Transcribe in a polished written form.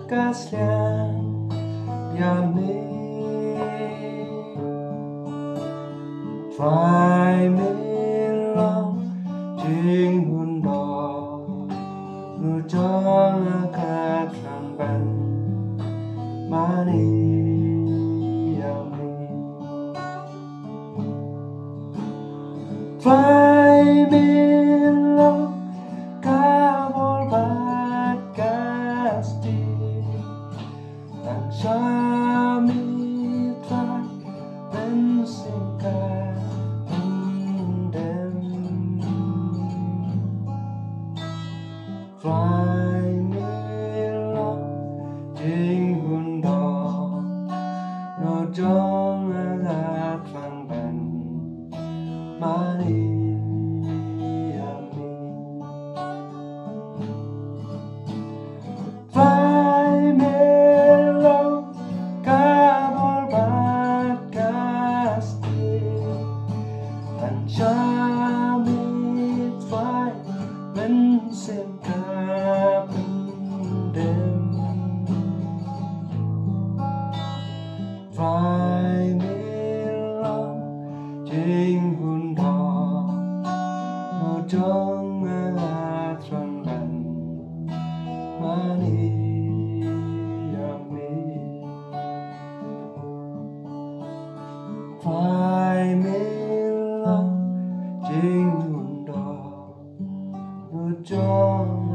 kasih yami phải mình lòng chính buồn đỏ người cho cả thằng bạn mani yami phải mình lòng cả một bát casti tặng cho mình phải bên sinh ca phải mình lòng chính buồn đỏ nó trong là thằng bạn mani phải mình lòng cả một bát casti tặng cho mình phải bên xem cả đêm phải mình lòng chính buồn đỏ nó trong là tròn bạn mani phải mình lòng chính buồn đỏ nó trong